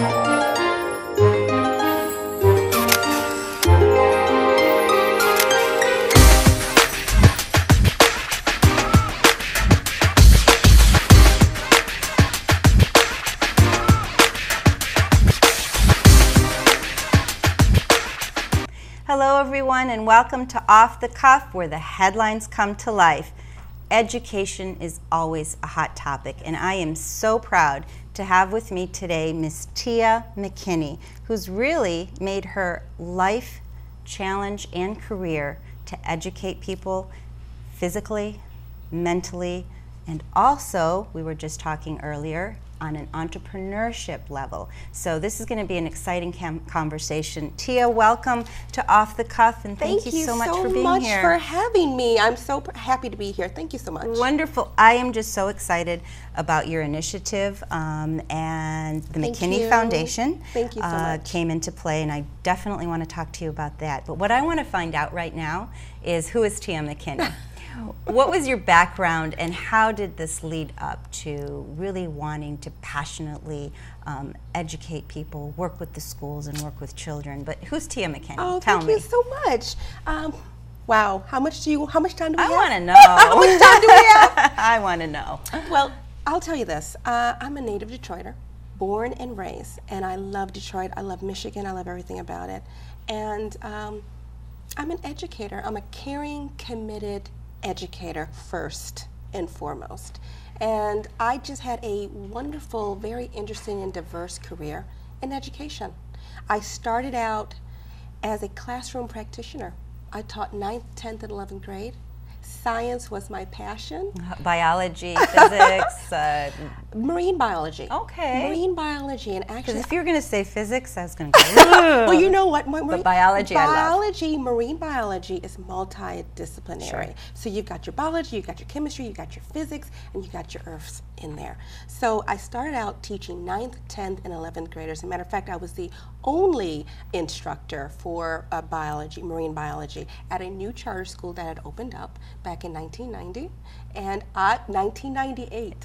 Hello everyone, and welcome to Off the Cuff, where the headlines come to life. Education is always a hot topic, and I am so proud to have with me today Miss Tia Mickenny, who's really made her life challenge and career to educate people physically, mentally, and also, we were just talking earlier, on an entrepreneurship level. So this is going to be an exciting conversation. Tia, welcome to Off the Cuff, and thank you so much for being here. Thank you so much for having me. I'm so happy to be here. Thank you so much. Wonderful. I am just so excited about your initiative, and the Mickenny Foundation Thank you so much. Came into play, and I definitely want to talk to you about that. But what I want to find out right now is, who is Tia Mickenny? What was your background, and how did this lead up to really wanting to passionately educate people, work with the schools, and work with children? But who's Tia Mickenny? Oh, Tell me. Thank you so much. Wow, how much time do we have? I want to know. How much time do we have? I want to know. Well, I'll tell you this. I'm a native Detroiter, born and raised, and I love Detroit. I love Michigan. I love everything about it. And I'm an educator. I'm a caring, committed educator first and foremost. And I just had a wonderful, very interesting and diverse career in education. I started out as a classroom practitioner. I taught 9th, 10th, and 11th grade. Science was my passion. Biology, physics, marine biology. Okay. Marine biology, and actually, because if you were going to say physics, I was going to go. Well, you know what? But biology, I love. Marine biology is multidisciplinary. Sure. So you've got your biology, you've got your chemistry, you've got your physics, and you've got your earths in there. So I started out teaching 9th, 10th, and 11th graders. As a matter of fact, I was the only instructor for biology, marine biology, at a new charter school that had opened up back in 1990, and 1998.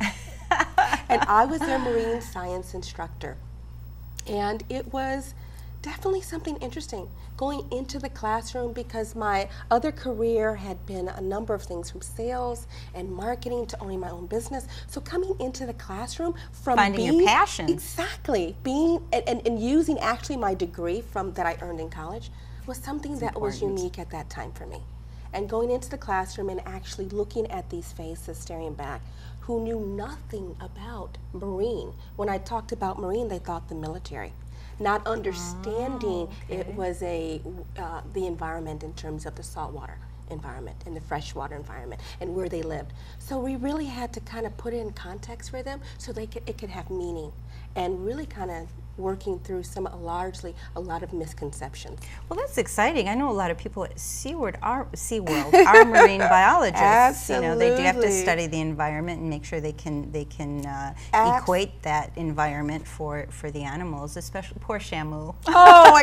And I was their marine science instructor. And it was definitely something interesting going into the classroom, because my other career had been a number of things, from sales and marketing to owning my own business. So coming into the classroom from finding your passion. Exactly. Being and using actually my degree that I earned in college was something that was unique at that time for me. And going into the classroom and actually looking at these faces staring back who knew nothing about marine. When I talked about marine, they thought the military. Not understanding it was the environment in terms of the saltwater environment and the freshwater environment and where they lived. So we really had to kind of put it in context for them so it could have meaning, and really kind of working through a lot of misconceptions. Well, that's exciting. I know a lot of people at SeaWorld are marine biologists. Absolutely. You know, they do have to study the environment and make sure they can equate that environment for the animals, especially poor Shamu. Oh,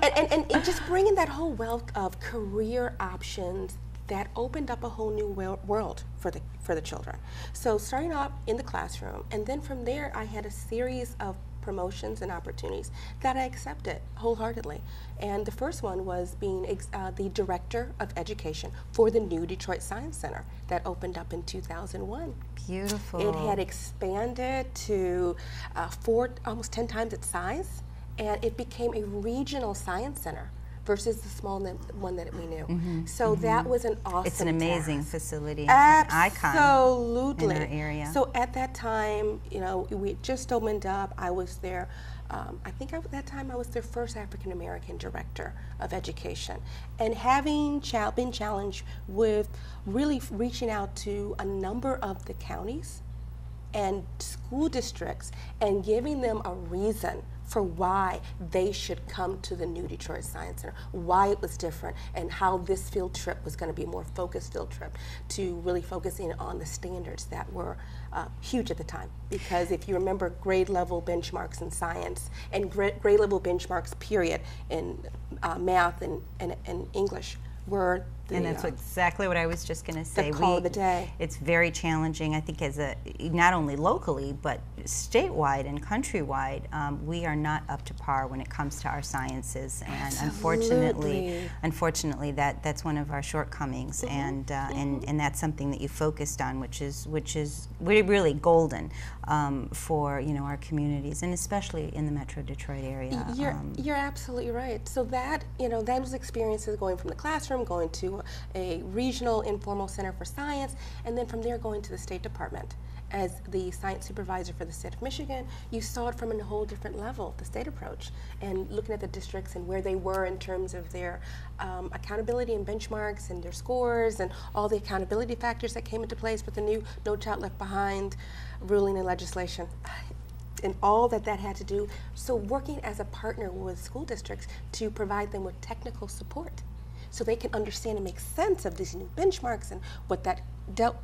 and just bringing that whole wealth of career options that opened up a whole new world for the children. So starting off in the classroom, and then from there I had a series of promotions and opportunities that I accepted wholeheartedly. And the first one was being the director of education for the new Detroit Science Center that opened up in 2001. Beautiful. It had expanded to almost 10 times its size, and it became a regional science center versus the small one that we knew. So that was an awesome It's an amazing task. Facility. Absolutely. In our area. So at that time, you know, we just opened up. I was there. I think at that time I was their first African American director of education, and having been challenged with really reaching out to a number of the counties and school districts and giving them a reason for why they should come to the new Detroit Science Center, why it was different, and how this field trip was going to be a more focused field trip to really focus in on the standards that were huge at the time. Because if you remember, grade level benchmarks in science and grade level benchmarks period in math and English were And that's exactly what I was just going to say. The call of the day. It's very challenging, I think, not only locally, but statewide and countrywide. We are not up to par when it comes to our sciences. And unfortunately, that's one of our shortcomings. And that's something that you focused on, which is really golden for our communities, and especially in the Metro Detroit area. You're absolutely right. So that those experiences, going from the classroom, going to a regional informal center for science, and then from there going to the State Department. As the science supervisor for the state of Michigan, you saw it from a whole different level, the state approach, and looking at the districts and where they were in terms of their accountability and benchmarks and their scores and all the accountability factors that came into place with the new No Child Left Behind ruling and legislation. And all that had to do. So working as a partner with school districts to provide them with technical support so they can understand and make sense of these new benchmarks and what that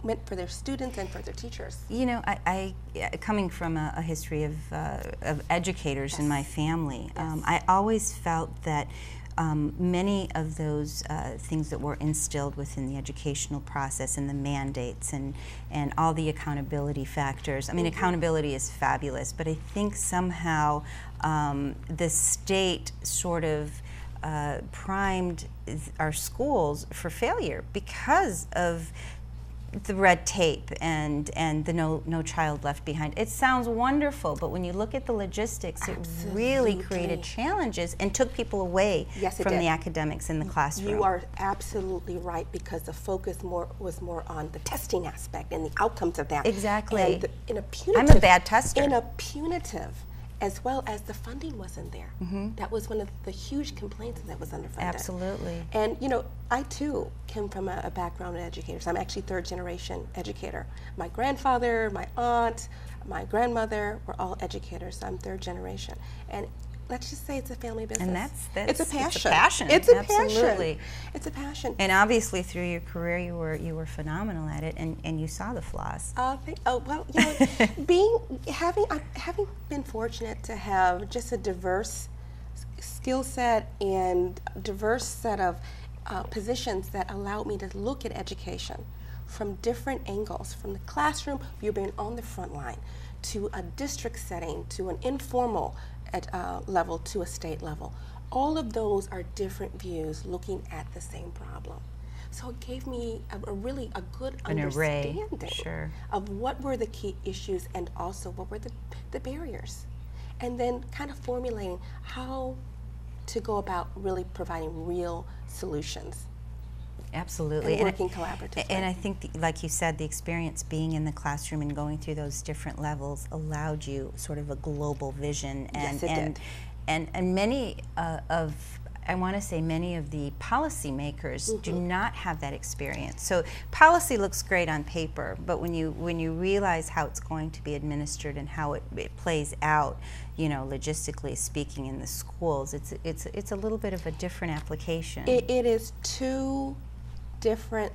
meant for their students and for their teachers. I coming from a history of educators in my family, I always felt that many of those things that were instilled within the educational process and the mandates and all the accountability factors. I mean, accountability is fabulous, but I think somehow the state sort of primed our schools for failure because of the red tape and the no child left behind. It sounds wonderful, but when you look at the logistics, it really created challenges and took people away from the academics in the classroom. You are absolutely right, because the focus was more on the testing aspect and the outcomes of that. Exactly. And I'm a bad tester. In a punitive, as well as the funding wasn't there. That was one of the huge complaints, that was underfunded. Absolutely. And I too came from a background of educators. I'm actually third generation educator. My grandfather, my aunt, my grandmother were all educators. So I'm third generation. And let's just say it's a family business. And that's it's a passion. It's a passion. It's a Absolutely. passion. It's a passion. And obviously through your career you were phenomenal at it, and you saw the flaws. Having been fortunate to have just a diverse skill set and diverse set of positions that allowed me to look at education from different angles, from the classroom, you're being on the front line, to a district setting, to an informal level, to a state level. All of those are different views looking at the same problem. So it gave me a good understanding of what were the key issues and also what were the barriers. And then kind of formulating how to go about really providing real solutions. Absolutely. And working collaboratively. And I think, like you said, the experience being in the classroom and going through those different levels allowed you sort of a global vision. And, yes, it did. And many I want to say many of the policymakers do not have that experience. So policy looks great on paper, but when you realize how it's going to be administered and how it plays out, logistically speaking in the schools, it's a little bit of a different application. It is two different,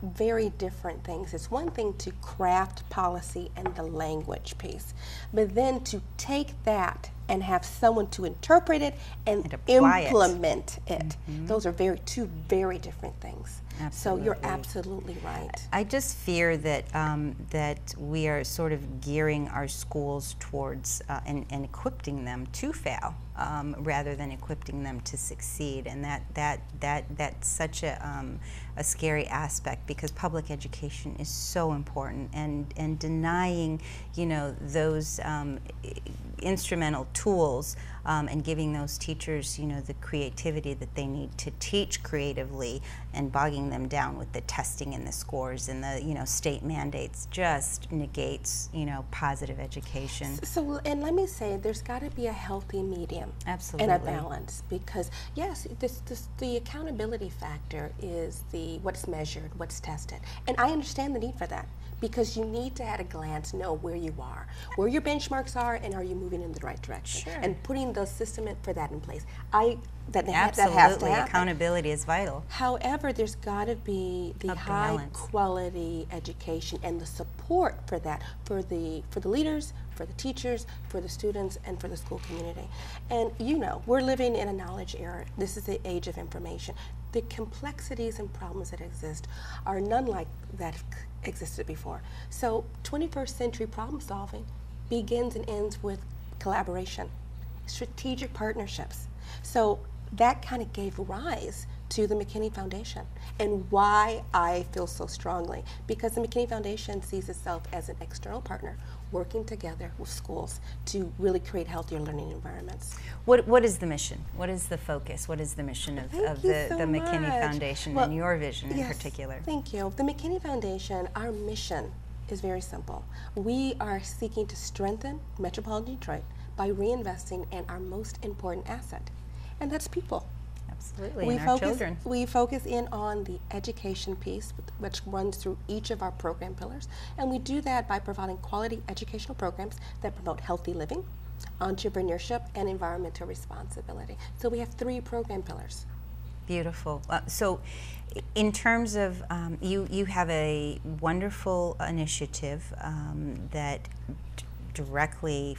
very different things. It's one thing to craft policy and the language piece, but then to take that and have someone to interpret it and implement it. Those are two very different things. Absolutely. So you're absolutely right. I just fear that that we are sort of gearing our schools towards and equipping them to fail rather than equipping them to succeed, and that's such a scary aspect, because public education is so important, and denying those instrumental tools and giving those teachers the creativity that they need to teach creatively, and bogging them down with the testing and the scores and the state mandates just negates positive education. So, and let me say, there's got to be a healthy medium. Absolutely. And a balance, because yes, the accountability factor is what's measured, what's tested, and I understand the need for that, because you need to at a glance know where you are, where your benchmarks are, and are you moving in the right direction. Sure. And putting the system for that in place. That Absolutely. has to happen. Accountability is vital. However, there's got to be the high balance. Quality education and the support for that, for the leaders, for the teachers, for the students, and for the school community. And we're living in a knowledge era. This is the age of information. the complexities and problems that exist are none like that existed before. So 21st century problem solving begins and ends with collaboration, strategic partnerships. So that kind of gave rise to the Mickenny Foundation, and why I feel so strongly, because the Mickenny Foundation sees itself as an external partner working together with schools to really create healthier learning environments. What is the mission? What is the focus? What is the mission of the Mickenny much. Foundation, Well, and your vision yes, in particular? Thank you. The Mickenny Foundation, our mission is very simple. We are seeking to strengthen metropolitan Detroit by reinvesting in our most important asset, and that's people. Absolutely, and our children. We focus in on the education piece, which runs through each of our program pillars, and we do that by providing quality educational programs that promote healthy living, entrepreneurship, and environmental responsibility. So we have 3 program pillars. Beautiful. So in terms of, you have a wonderful initiative that directly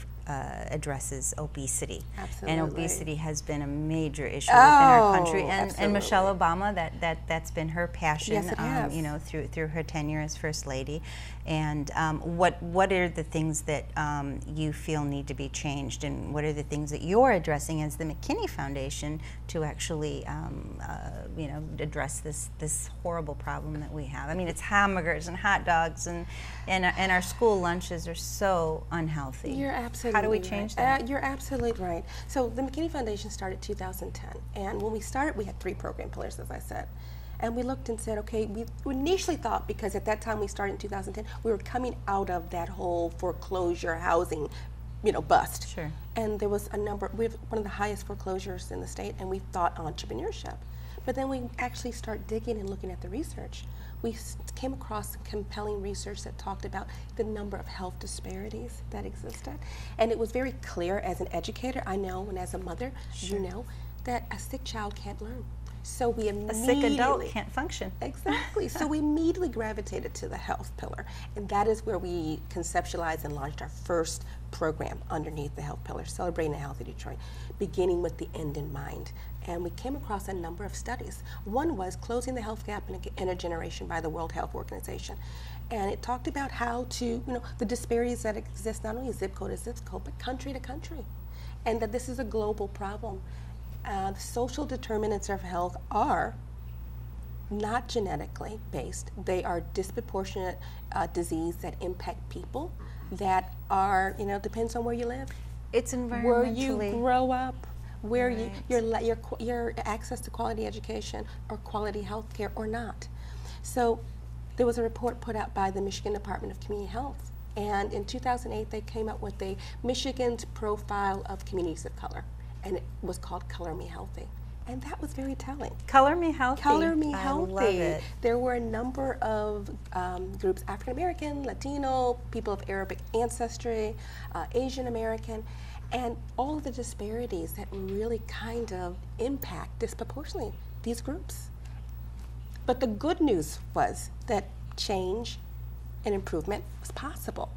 addresses obesity. Absolutely. And obesity has been a major issue within our country. And absolutely. Michelle Obama, that's been her passion, Yes, it has. you know, through her tenure as First Lady. And what are the things that you feel need to be changed, and what are the things that you're addressing as the Mickenny Foundation to actually, you know, address this horrible problem that we have? I mean, it's hamburgers and hot dogs, and our school lunches are so unhealthy. You're absolutely How do we change that? You're absolutely right. So the Mickenny Foundation started 2010, and when we started, we had 3 program pillars, as I said. And we looked and said, okay, we initially thought, because at that time we started in 2010, we were coming out of that whole foreclosure housing, you know, bust. Sure. And there was a number, we have one of the highest foreclosures in the state, and we thought entrepreneurship. But then we actually started digging and looking at the research. We came across some compelling research that talked about the number of health disparities that existed. And it was very clear, as an educator, I know, and as a mother, Sure. you know, that a sick child can't learn. So we A immediately— sick adult can't function. Exactly. So we immediately gravitated to the health pillar. And that is where we conceptualized and launched our first program underneath the health pillar, Celebrating a Healthy Detroit, beginning with the end in mind. And we came across a number of studies. One was Closing the Health Gap in a Generation by the World Health Organization. And it talked about how to, you know, the disparities that exist not only zip code to zip code, but country to country. And that this is a global problem. The social determinants of health are not genetically based. They are disproportionate disease that impact people that are, you know, depends on where you live, It's environmentally. where you grow up, where Right. your access to quality education or quality health care or not. So there was a report put out by the Michigan Department of Community Health, and in 2008 they came up with a Michigan's profile of communities of color, and it was called Color Me Healthy. And that was very telling. Color Me Healthy. Color Me Healthy. I love it. There were a number of groups, African American, Latino, people of Arabic ancestry, Asian American, and all of the disparities that really kind of impact disproportionately these groups. But the good news was that change and improvement was possible.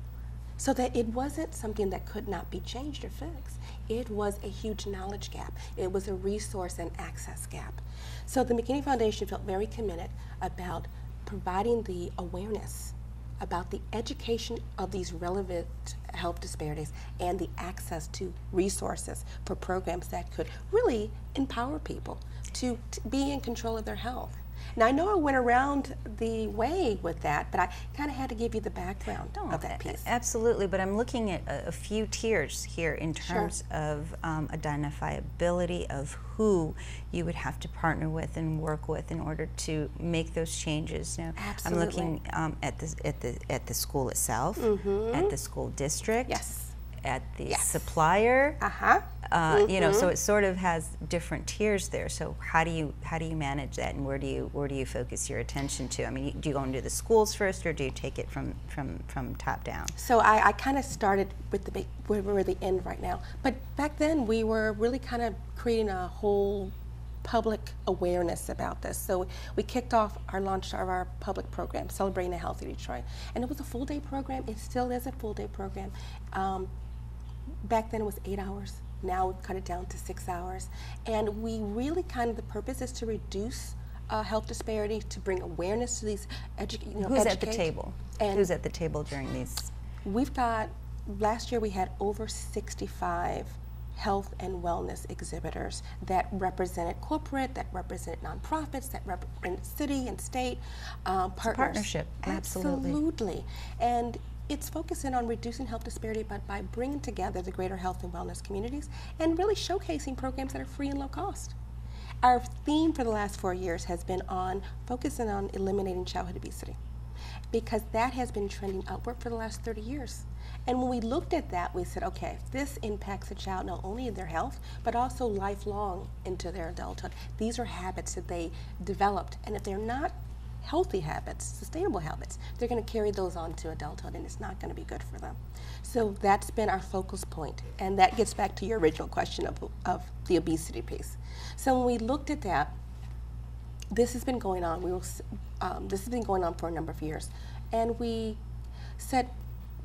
So that it wasn't something that could not be changed or fixed. It was a huge knowledge gap. It was a resource and access gap. So the Mickenny Foundation felt very committed about providing the awareness about the education of these relevant health disparities and the access to resources for programs that could really empower people to be in control of their health. Now, I know I went around the way with that, but I kind of had to give you the background of that piece. Absolutely, but I'm looking at a few tiers here in terms of identifiability of who you would have to partner with and work with in order to make those changes. Now, Absolutely. I'm looking at the school itself, at the school district, Yes. at the Yes. supplier. You know, so it sort of has different tiers there. So how do you manage that, and where do you focus your attention to? I mean, do you go into the schools first, or do you take it from top down? So I kind of started with we're at the end right now. But back then we were really kind of creating a whole public awareness about this. So we kicked off our launch of our public program, Celebrating a Healthy Detroit. And it was a full day program. It still is a full day program. Back then it was 8 hours. Now we've cut it down to 6 hours. And we really the purpose is to reduce health disparity, to bring awareness to these Who's at the table? And who's at the table during these? We've got, last year we had over 65 health and wellness exhibitors that represented corporate, that represented nonprofits, that represented city and state partners. Partnership, absolutely. Absolutely. And it's focusing on reducing health disparity, but by bringing together the greater health and wellness communities and really showcasing programs that are free and low cost. Our theme for the last 4 years has been on focusing on eliminating childhood obesity, because that has been trending upward for the last 30 years. And when we looked at that, we said, okay, this impacts a child not only in their health, but also lifelong into their adulthood. These are habits that they developed, and if they're not healthy habits, sustainable habits, they're going to carry those on to adulthood, and it's not going to be good for them. So that's been our focus point, and that gets back to your original question of the obesity piece. So when we looked at that, this has been going on. This has been going on for a number of years, and we said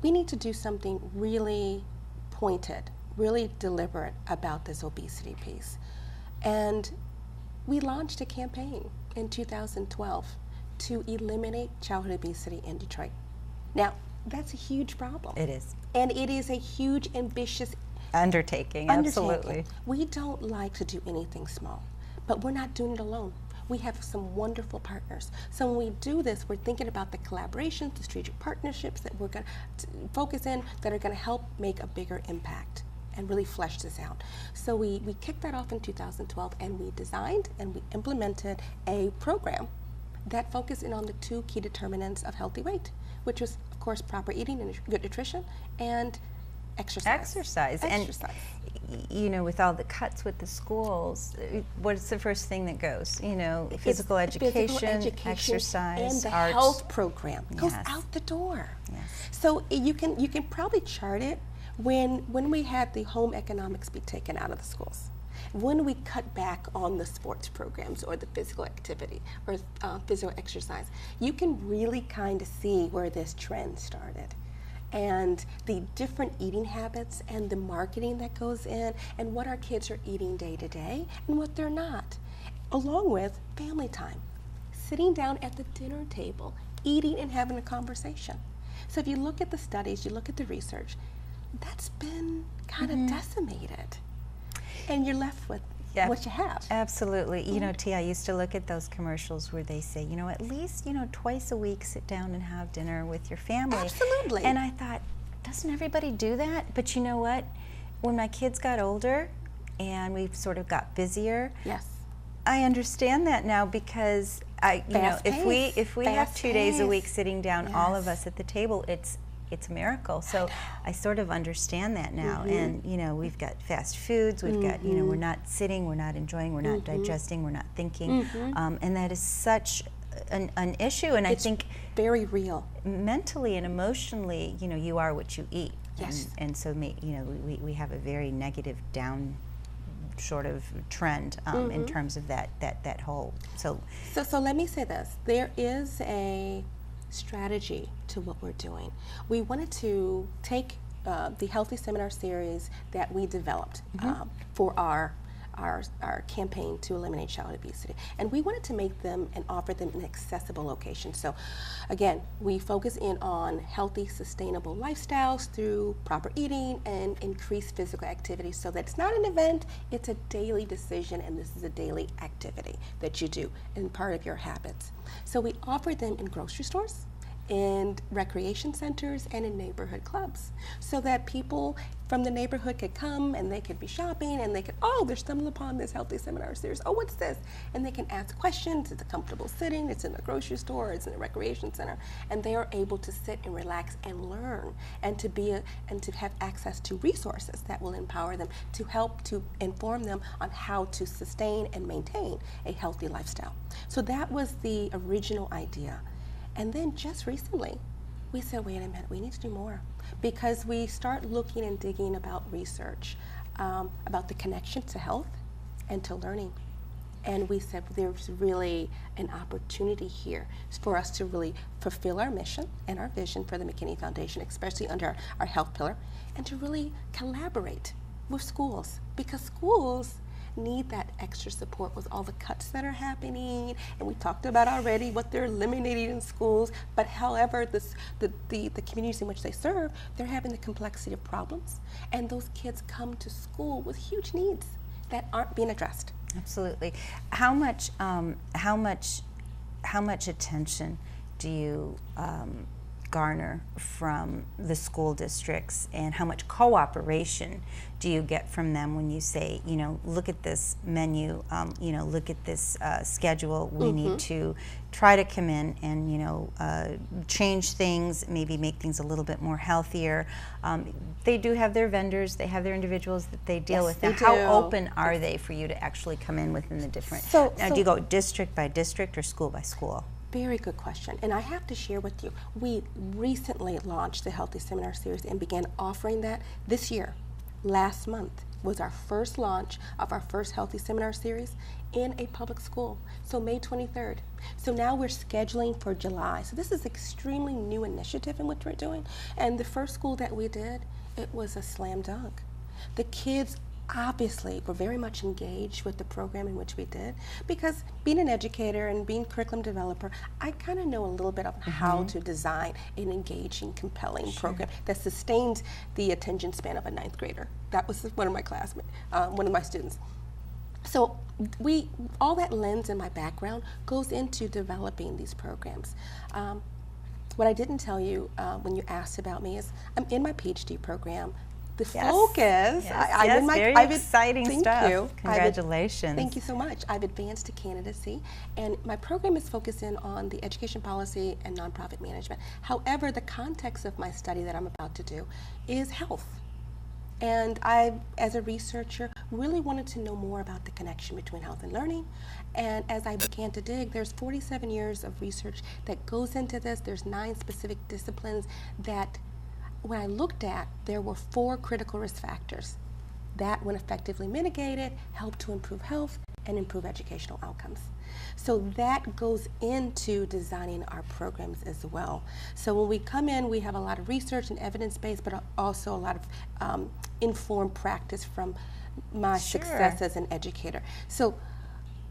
we need to do something really pointed, really deliberate about this obesity piece. And we launched a campaign in 2012 to eliminate childhood obesity in Detroit. Now, that's a huge problem. It is. And it is a huge, ambitious undertaking. Absolutely. We don't like to do anything small, but we're not doing it alone. We have some wonderful partners. So when we do this, we're thinking about the collaborations, the strategic partnerships that we're going to focus in that are going to help make a bigger impact and really flesh this out. So we kicked that off in 2012, and we designed and we implemented a program that focused in on the 2 key determinants of healthy weight, which was, of course, proper eating and good nutrition, and exercise. And you know, with all the cuts with the schools, what's the first thing that goes? You know, physical education, exercise, and the arts. health program goes Yes. out the door. Yes. So you can probably chart it when we had the home economics be taken out of the schools, when we cut back on the sports programs or the physical activity or physical exercise. You can really kind of see where this trend started, and the different eating habits and the marketing that goes in, and what our kids are eating day to day and what they're not, along with family time, sitting down at the dinner table, eating and having a conversation. So if you look at the studies, you look at the research, that's been kind of decimated, and you're left with what you have. Absolutely. You know, T, I used to look at those commercials where they say, you know, at least, you know, twice a week sit down and have dinner with your family. Absolutely. And I thought, doesn't everybody do that? But you know what? When my kids got older and we sort of got busier, Yes. I understand that now, because if we have 2 days a week sitting down, all of us at the table, it's a miracle. So I sort of understand that now. And you know, we've got fast foods, we've got, you know, we're not sitting, we're not enjoying, we're not digesting, we're not thinking, and that is such an issue. And It's I think very real. mentally and emotionally, you know, you are what you eat. Yes. And so, you know, we have a very negative down sort of trend in terms of that whole. So let me say this. There is a strategy to what we're doing. We wanted to take the Healthy Seminar series that we developed for our campaign to eliminate childhood obesity, and we wanted to make them and offer them in accessible locations. So again, we focus in on healthy, sustainable lifestyles through proper eating and increased physical activity, so that it's not an event, it's a daily decision, and this is a daily activity that you do and part of your habits. So we offer them in grocery stores, in recreation centers, and in neighborhood clubs, so that people from the neighborhood could come and they could be shopping and they could, they're stumbling upon this Healthy Seminar series. Oh, what's this? And they can ask questions. It's a comfortable sitting. It's in the grocery store. It's in the recreation center, and they are able to sit and relax and learn, and to have access to resources that will empower them to help to inform them on how to sustain and maintain a healthy lifestyle. So that was the original idea. And then just recently, we said, wait a minute, we need to do more, because we start looking and digging about research, about the connection to health and to learning. And we said there's really an opportunity here for us to really fulfill our mission and our vision for the Mickenny Foundation, especially under our health pillar, and to really collaborate with schools, because schools need that extra support with all the cuts that are happening, and we talked about already what they're eliminating in schools, but however the communities in which they serve, they're having the complexity of problems, and those kids come to school with huge needs that aren't being addressed. Absolutely. How much attention do you garner from the school districts, and how much cooperation do you get from them when you say, look at this menu, look at this schedule, we need to try to come in and change things, maybe make things a little bit more healthier. They do have their vendors, they have their individuals that they deal with. Now, how open are they for you to actually come in within the different, do you go district by district or school by school? Very good question, and I have to share with you, we recently launched the Healthy Seminar Series and began offering that this year. Last month was our first launch of our first Healthy Seminar Series in a public school, so May 23rd. So now we're scheduling for July. So this is an extremely new initiative in what we're doing, and the first school that we did, it was a slam dunk. The kids obviously were very much engaged with the program in which we did, because being an educator and being curriculum developer, I kind of know a little bit of how to design an engaging, compelling program that sustains the attention span of a 9th grader. That was one of my classmates, one of my students. So all that lens in my background goes into developing these programs. What I didn't tell you when you asked about me is I'm in my PhD program. The focus. Very exciting stuff. Thank you. Congratulations. Thank you so much. I've advanced to candidacy, and my program is focusing on the education policy and nonprofit management. However, the context of my study that I'm about to do is health. And I, as a researcher, really wanted to know more about the connection between health and learning. And as I began to dig, there's 47 years of research that goes into this. There's 9 specific disciplines that when I looked at, there were 4 critical risk factors that, when effectively mitigated, help to improve health and improve educational outcomes. So that goes into designing our programs as well. So when we come in, we have a lot of research and evidence-based, but also a lot of informed practice from my success as an educator. So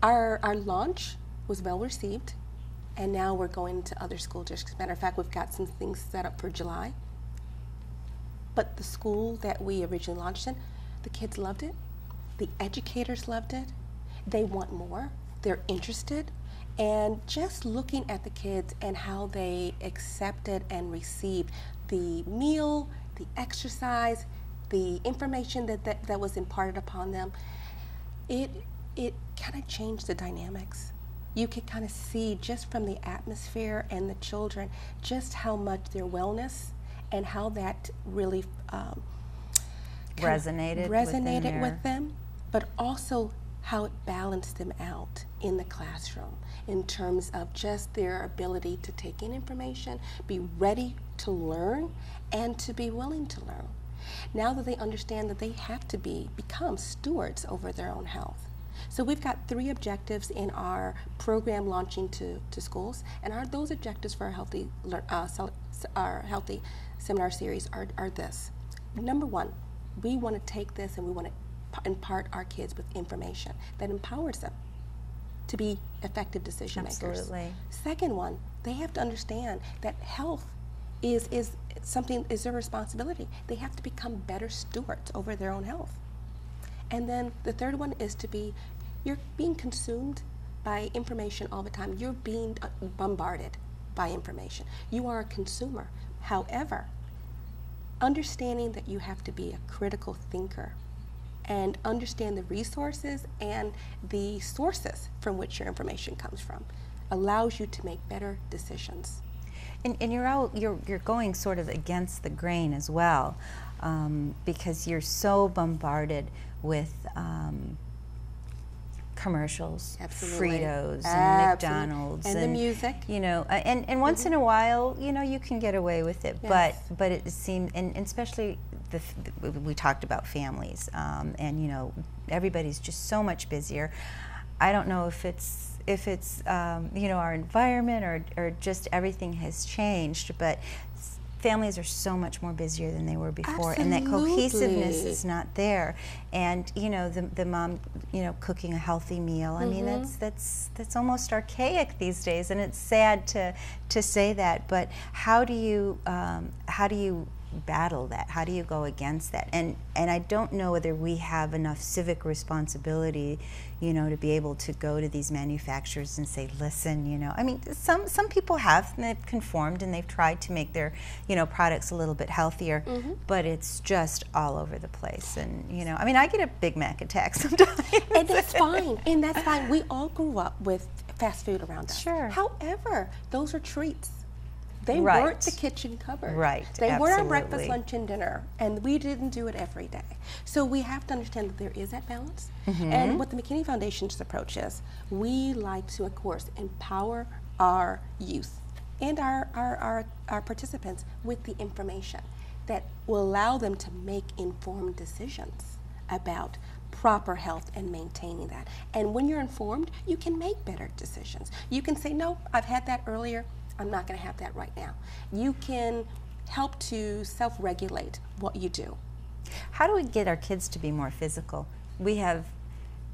our launch was well received, and now we're going to other school districts. Matter of fact, we've got some things set up for July. But the school that we originally launched in, the kids loved it, the educators loved it, they want more, they're interested, and just looking at the kids and how they accepted and received the meal, the exercise, the information that was imparted upon them, it kind of changed the dynamics. You could kind of see just from the atmosphere and the children just how much their wellness and how that really resonated with them, but also how it balanced them out in the classroom in terms of just their ability to take in information, be ready to learn, and to be willing to learn. Now that they understand that they have to become stewards over their own health. So we've got 3 objectives in our program launching to schools, and those objectives for our healthy seminar series are this. Number 1, we want to take this and we want to impart our kids with information that empowers them to be effective decision makers. Absolutely. Second one, they have to understand that health is their responsibility. They have to become better stewards over their own health. And then the third one is you're being consumed by information all the time. You're being bombarded by information. You are a consumer. However, understanding that you have to be a critical thinker and understand the resources and the sources from which your information comes from allows you to make better decisions. And you're going sort of against the grain as well, because you're so bombarded with commercials, Absolutely. Fritos, and Absolutely. McDonald's, and the music. And once in a while, you can get away with it. Yes. But it seems, and especially we talked about families, and everybody's just so much busier. I don't know if it's our environment or just everything has changed, but families are so much more busier than they were before, Absolutely. and that cohesiveness is not there. And you know, the mom, you know, cooking a healthy meal. I mean, that's almost archaic these days, and it's sad to say that. But how do you battle that? How do you go against that? And I don't know whether we have enough civic responsibility, you know, to be able to go to these manufacturers and say, listen, you know, I mean, some people have, and they've conformed and they've tried to make their, you know, products a little bit healthier, but it's just all over the place. And, you know, I mean, I get a Big Mac attack sometimes. And that's fine. And that's fine. We all grew up with fast food around us. Sure. However, those are treats. They Right. weren't the kitchen cupboard. Right, They weren't our breakfast, absolutely. lunch, and dinner, and we didn't do it every day. So we have to understand that there is that balance. And what the Mickenny Foundation's approach is, we like to, of course, empower our youth and our participants with the information that will allow them to make informed decisions about proper health and maintaining that. And when you're informed, you can make better decisions. You can say, no, I've had that earlier, I'm not going to have that right now. You can help to self-regulate what you do. How do we get our kids to be more physical? We have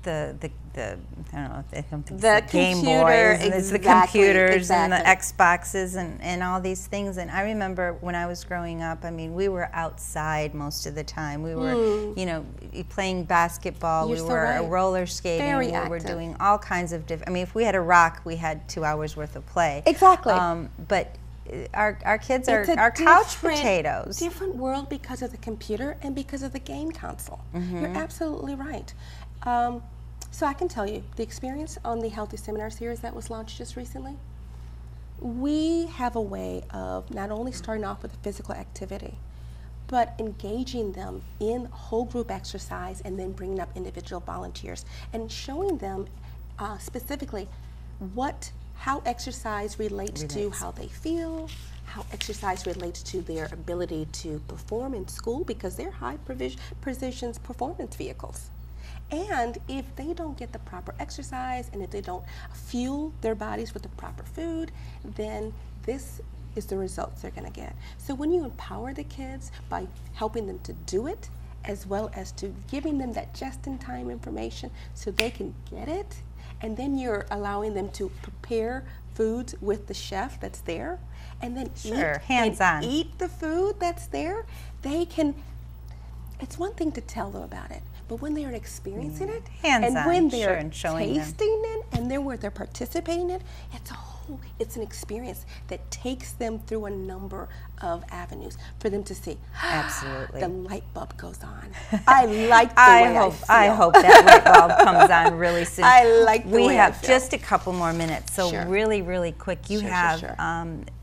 the I don't know, I don't think The it's the Game computer, Boys, and it's the exactly, computers and the exactly. Xboxes and all these things. And I remember when I was growing up, I mean, we were outside most of the time. We were, you know, playing basketball. You're we so were right. roller skating. Very we were active. doing all kinds of different. I mean, if we had a rock, we had 2 hours worth of play. Exactly. But our kids It's a are couch different- potatoes. Different world because of the computer and because of the game console. You're absolutely right. So I can tell you, the experience on the Healthy Seminar Series that was launched just recently, we have a way of not only starting off with a physical activity, but engaging them in whole group exercise and then bringing up individual volunteers and showing them specifically how exercise relates to how they feel, how exercise relates to their ability to perform in school, because they're high precision performance vehicles. And if they don't get the proper exercise and if they don't fuel their bodies with the proper food, then this is the results they're going to get. So when you empower the kids by helping them to do it, as well as to giving them that just-in-time information so they can get it, and then you're allowing them to prepare foods with the chef that's there, and then eat the food that's there, they can, it's one thing to tell them about it, but when they're experiencing it, and when they're tasting it, and they're participating in it, it's an experience that takes them through a number of avenues for them to see. Absolutely. The light bulb goes on. I like the way I feel. I hope that light bulb comes on really soon. I like the way I feel. We have just a couple more minutes, so Sure. really quick. You Sure, have sure.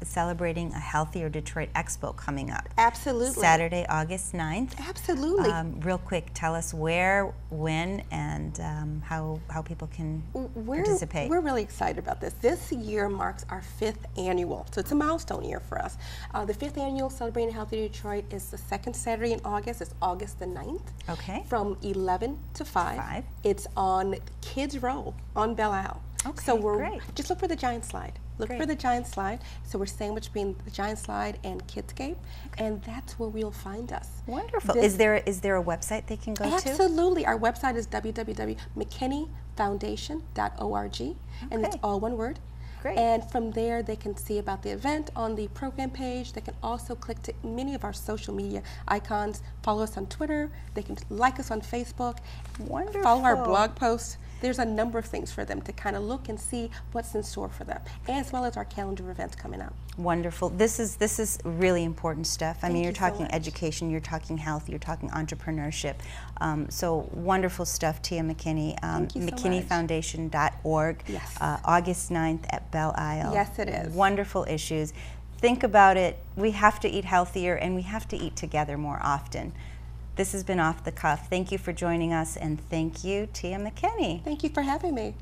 celebrating a Healthier Detroit Expo coming up. Absolutely. Saturday, August 9th. Absolutely. Real quick, tell us where, when, and how people can participate. We're really excited about this. This year marks our 5th annual, so it's a milestone year for us. The 5th annual Celebrating Healthy Detroit is the second Saturday in August. It's August the 9th. Okay. From 11 to 5. It's on Kids Row on Belle Isle. Okay, so great. Just look for the Giant Slide. Look for the Giant Slide. So we're sandwiched between the Giant Slide and Kidscape, and that's where you'll find us. Wonderful. Is there a website they can go to? Absolutely. Our website is www.mckennyfoundation.org, and it's all one word. Great. And from there, they can see about the event on the program page. They can also click to many of our social media icons, follow us on Twitter. They can like us on Facebook. Wonderful. Follow our blog posts. There's a number of things for them to kind of look and see what's in store for them, as well as our calendar of events coming up. Wonderful. This is really important stuff. I mean, you're you so talking much. education, you're talking health, you're talking entrepreneurship. So wonderful stuff, Tia Mickenny. Thank you so much. McKinneyFoundation.org. Yes. August 9th at Belle Isle. Yes, it is. Wonderful issues. Think about it. We have to eat healthier, and we have to eat together more often. This has been Off the Cuff. Thank you for joining us, and thank you, Tia Mickenny. Thank you for having me.